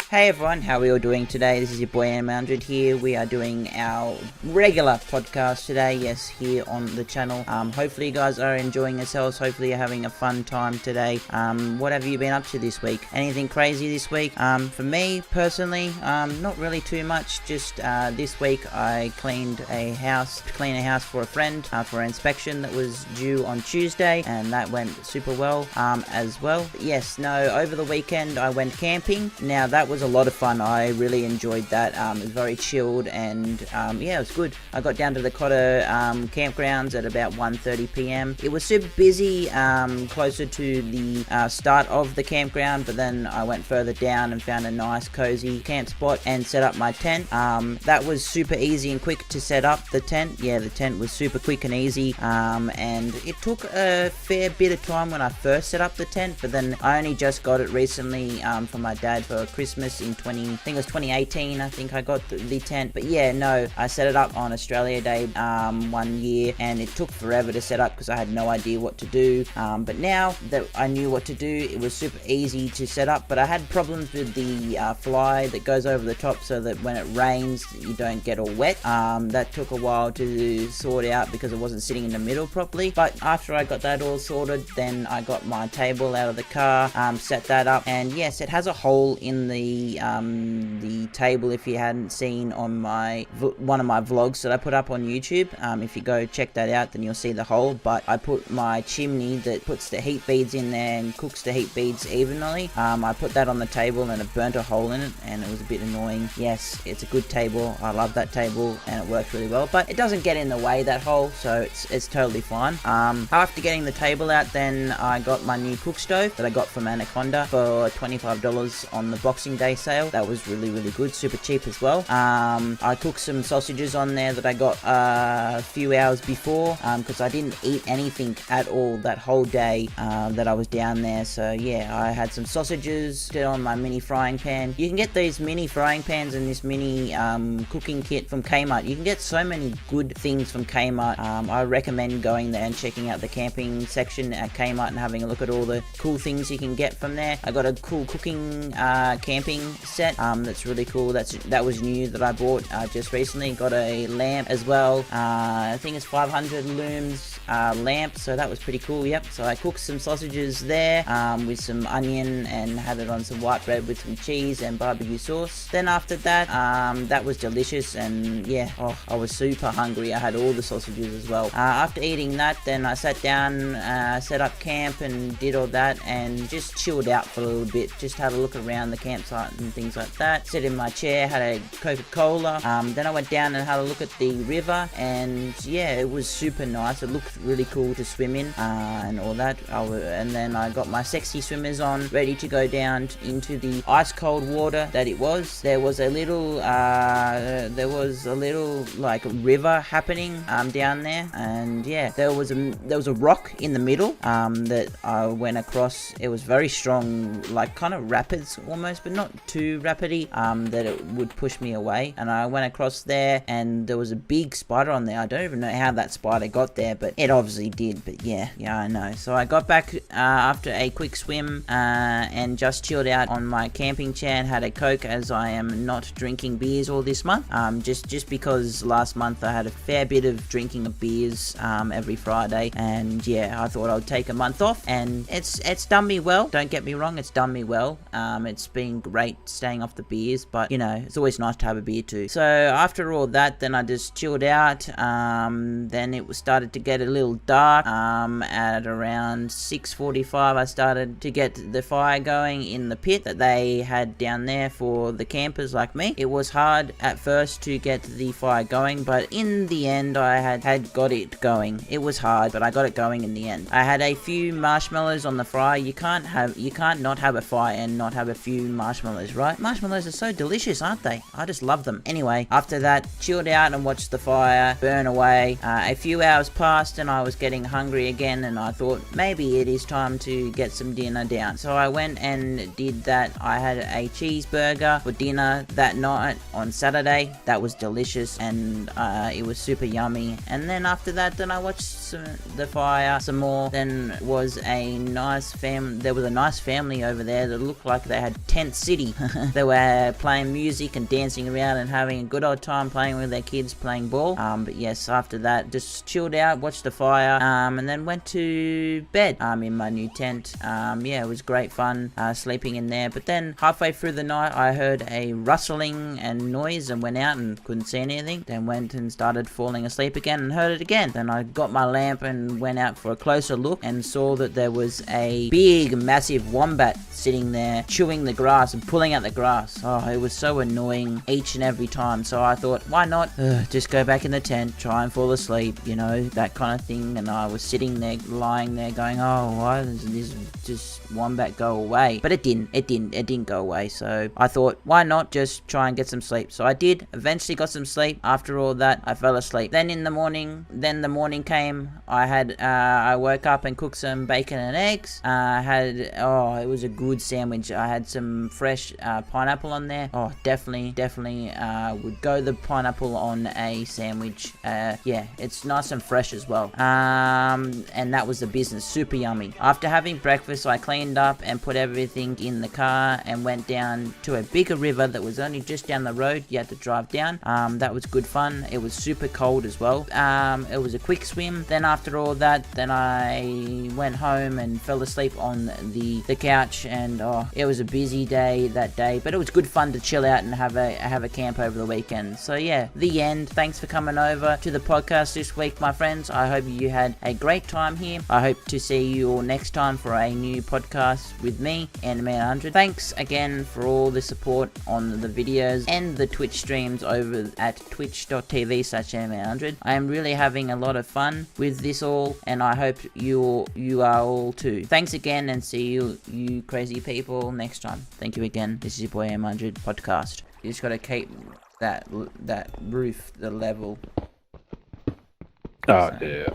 Hey everyone, how are we all doing today? This is your boy Anderman800 here. We are doing our regular podcast today, yes, here on the channel. Hopefully you guys are enjoying yourselves. Hopefully you're having a fun time today. What have you been up to this week? Anything crazy this week? For me, personally, not really too much. Just this week I cleaned a house for a friend for an inspection that was due on Tuesday, and that went super well as well. Yes, no, over the weekend I went camping. Now that was a lot of fun. I really enjoyed that. It was very chilled, and yeah, it was good. I got down to the Cotter campgrounds at about 1:30 p.m. It was super busy closer to the start of the campground, but then I went further down and found a nice cozy camp spot and set up my tent. That was super easy and quick to set up the tent. Yeah, the tent was super quick and easy, and it took a fair bit of time when I first set up the tent, but then I only just got it recently from my dad for Christmas in I think it was 2018. I think I got the tent. But yeah, no, I set it up on Australia Day 1 year, and it took forever to set up because I had no idea what to do. But now that I knew what to do, it was super easy to set up. But I had problems with the fly that goes over the top, so that when it rains you don't get all wet. That took a while to sort out because it wasn't sitting in the middle properly. But after I got that all sorted, then I got my table out of the car, set that up, and yes, it has a hole in the table. If you hadn't seen on one of my vlogs that I put up on YouTube, if you go check that out, then you'll see the hole. But I put my chimney that puts the heat beads in there and cooks the heat beads evenly. I put that on the table and it burnt a hole in it, and it was a bit annoying. Yes, it's a good table. I love that table and it works really well, but it doesn't get in the way, that hole, so it's totally fine. After getting the table out, then I got my new cook stove that I got from Anaconda for $25 on the Boxing Day sale. That was really good, super cheap as well. I cooked some sausages on there that I got a few hours before, because I didn't eat anything at all that whole day that I was down there. So yeah, I had some sausages on my mini frying pan. You can get these mini frying pans and this mini cooking kit from Kmart. You can get so many good things from Kmart. I recommend going there and checking out the camping section at Kmart and having a look at all the cool things you can get from there. I got a cool cooking camping set that's really cool. That was new that I bought just recently. Got a lamp as well. I think it's 500 looms lamp, so that was pretty cool. Yep, so I cooked some sausages there with some onion and had it on some white bread with some cheese and barbecue sauce. Then after that, that was delicious, and yeah, I was super hungry. I had all the sausages as well. After eating that, then I sat down, set up camp and did all that, and just chilled out for a little bit. Just had a look around the campsite and things like that. Sit in my chair, had a Coca-Cola. Then I went down and had a look at the river, and yeah, it was super nice. It looked really cool to swim in and all that. And then I got my sexy swimmers on, ready to go down into the ice cold water that it was. There was a little like river happening down there, and yeah, there was a rock in the middle that I went across. It was very strong, like kind of rapids almost, but not too rapidy, that it would push me away. And I went across there, and there was a big spider on there. I don't even know how that spider got there, but it obviously did. But yeah, I know. So I got back after a quick swim and just chilled out on my camping chair and had a Coke, as I am not drinking beers all this month. Just because last month I had a fair bit of drinking of beers every Friday, and yeah, I thought I'd take a month off, and it's done me well. Don't get me wrong, it's done me well. It's been great staying off the beers, but you know, it's always nice to have a beer too. So after all that, then I just chilled out. Then it started to get a little dark. At around 6:45 I started to get the fire going in the pit that they had down there for the campers like me. It was hard at first to get the fire going, but in the end I had got it going. It was hard, but I got it going in the end. I had a few marshmallows on the fire. You can't not have a fire and not have a few marshmallows marshmallows, right? Marshmallows are so delicious, aren't they? I just love them. Anyway, after that, chilled out and watched the fire burn away. A few hours passed and I was getting hungry again, and I thought maybe it is time to get some dinner down. So I went and did that. I had a cheeseburger for dinner that night on Saturday. That was delicious, and it was super yummy. And then after that, then I watched the fire some more. Then there was a nice family over there that looked like they had tent city. They were playing music and dancing around and having a good old time playing with their kids, playing ball. But yes, after that, just chilled out, watched the fire, and then went to bed in my new tent. Yeah, it was great fun sleeping in there. But then halfway through the night, I heard a rustling and noise and went out and couldn't see anything. Then went and started falling asleep again and heard it again. Then I got my lamp and went out for a closer look and saw that there was a big, massive wombat sitting there chewing the grass and pulling out the grass. Oh, it was so annoying each and every time. So I thought, why not just go back in the tent, try and fall asleep, you know, that kind of thing. And I was sitting there, lying there going, oh, why does this just wombat go away? But it didn't go away. So I thought, why not just try and get some sleep? So I did, eventually got some sleep. After all that, I fell asleep. Then the morning came. I woke up and cooked some bacon and eggs. It was a good sandwich. I had some fresh pineapple on there. Oh, definitely would go the pineapple on a sandwich. Yeah, it's nice and fresh as well. And that was the business. Super yummy. After having breakfast, I cleaned up and put everything in the car and went down to a bigger river that was only just down the road. You had to drive down. That was good fun. It was super cold as well. It was a quick swim. Then after all that, then I went home and fell asleep on the couch, and it was a busy day that day, but it was good fun to chill out and have a camp over the weekend. So yeah, the end. Thanks for coming over to the podcast this week, my friends. I hope you had a great time here. I hope to see you all next time for a new podcast with me, Anderman800. Thanks again for all the support on the videos and the Twitch streams over at twitch.tv/Anderman800. I am really having a lot of fun with this all, and I hope you are all too. Thanks again, and see you crazy people next time. Thank you again. This is your boy M100 podcast. You just gotta keep that roof the level. Oh, yeah.